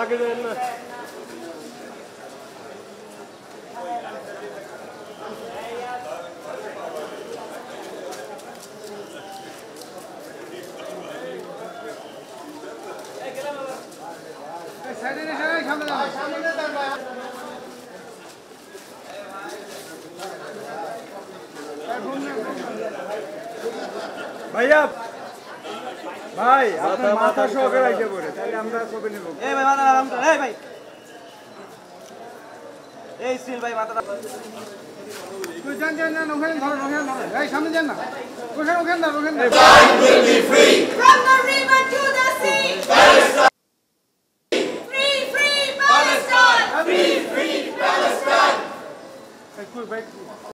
আগে দেন না ভাইয়া ভাই আপনার মাথা শোকে রাখতে পারে তাহলে আমরা কবে নেব এই ভাই মাথা আরাম করে এই ভাই এই সিল ভাই মাথা তুই যান যান যান ওখানে ধর এই সামনে যান না ওখানে দাও will be free from the river to the sea free Palestine free Palestine